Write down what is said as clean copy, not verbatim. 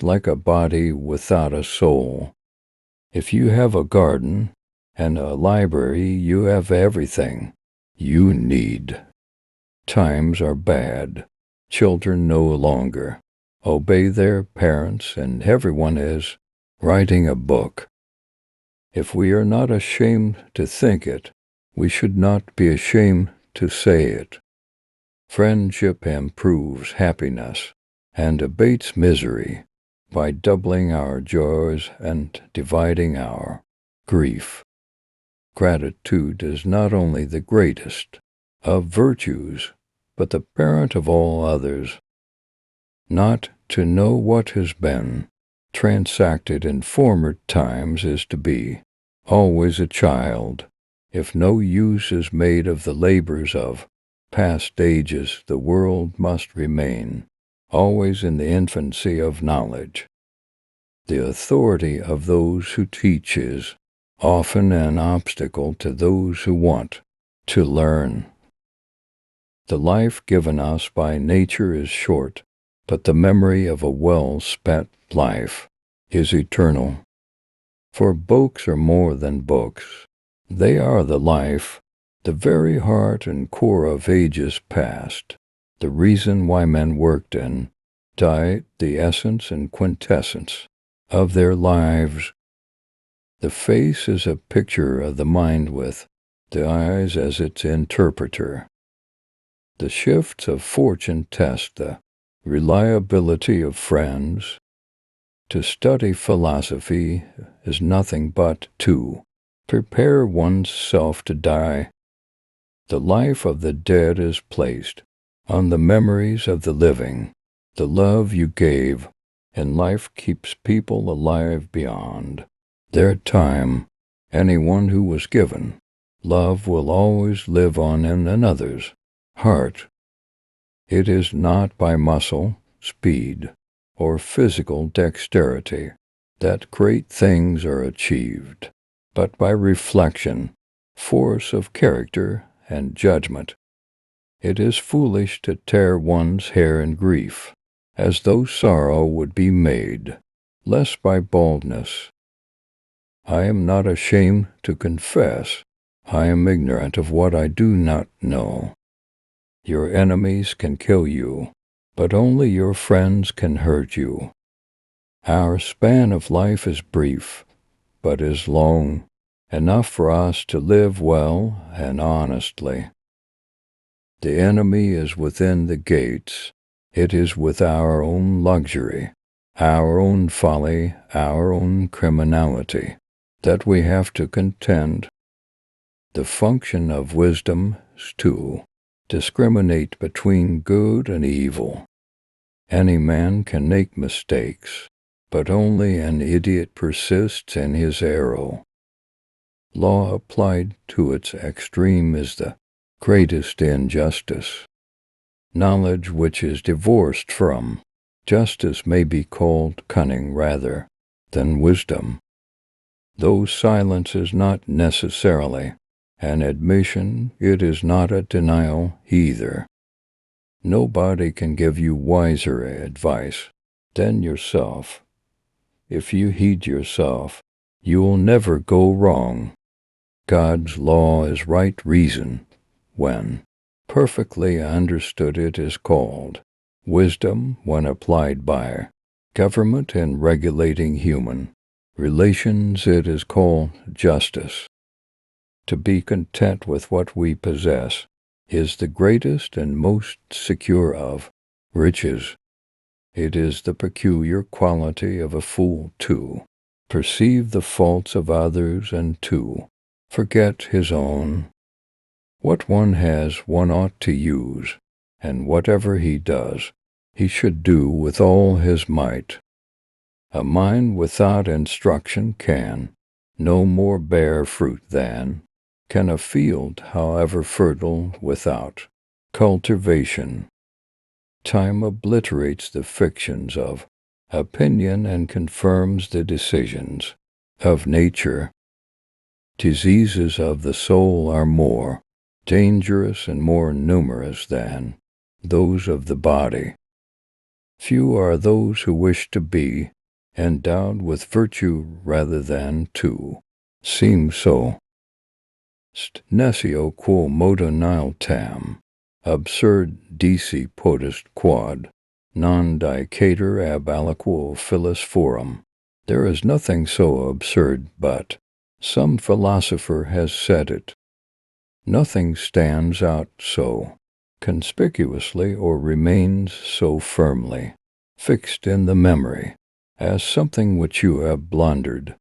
is like a body without a soul. If you have a garden and a library, you have everything you need. Times are bad. Children no longer obey their parents, and everyone is writing a book. If we are not ashamed to think it, we should not be ashamed to say it. Friendship improves happiness and abates misery by doubling our joys and dividing our grief. Gratitude is not only the greatest of virtues, but the parent of all others. Not to know what has been transacted in former times is to be always a child. If no use is made of the labors of past ages, the world must remain always in the infancy of knowledge. The authority of those who teach is often an obstacle to those who want to learn. The life given us by nature is short, but the memory of a well-spent life is eternal. For books are more than books. They are the life, the very heart and core of ages past, the reason why men worked and died, the essence and quintessence of their lives. The face is a picture of the mind with the eyes as its interpreter. The shifts of fortune test the reliability of friends. To study philosophy is nothing but to prepare one's self to die. The life of the dead is placed on the memories of the living. The love you gave, and life keeps people alive beyond their time. Anyone who was given love will always live on in another's heart. It is not by muscle, speed, or physical dexterity that great things are achieved, but by reflection, force of character, and judgment. It is foolish to tear one's hair in grief, as though sorrow would be made less by baldness. I am not ashamed to confess I am ignorant of what I do not know. Your enemies can kill you, but only your friends can hurt you. Our span of life is brief, but is long, enough for us to live well and honestly. The enemy is within the gates. It is with our own luxury, our own folly, our own criminality, that we have to contend. The function of wisdom is to discriminate between good and evil. Any man can make mistakes, but only an idiot persists in his error. Law applied to its extreme is the greatest injustice. Knowledge which is divorced from justice may be called cunning rather than wisdom. Though silence is not necessarily an admission, it is not a denial either. Nobody can give you wiser advice than yourself. If you heed yourself, you will never go wrong. God's law is right reason. When perfectly understood, it is called wisdom. When applied by government in regulating human relations, it is called justice. To be content with what we possess is the greatest and most secure of riches. It is the peculiar quality of a fool to perceive the faults of others and to forget his own. What one has one ought to use, and whatever he does, he should do with all his might. A mind without instruction can no more bear fruit than can a field, however fertile, without cultivation. Time obliterates the fictions of opinion and confirms the decisions of nature. Diseases of the soul are more dangerous and more numerous than those of the body. Few are those who wish to be endowed with virtue rather than to seem so. St nescio quo modo nihil tam, absurd dici potest quod, non dicator ab aliquo philosophorum. There is nothing so absurd but, some philosopher has said it. Nothing stands out so conspicuously or remains so firmly fixed in the memory as something which you have blundered.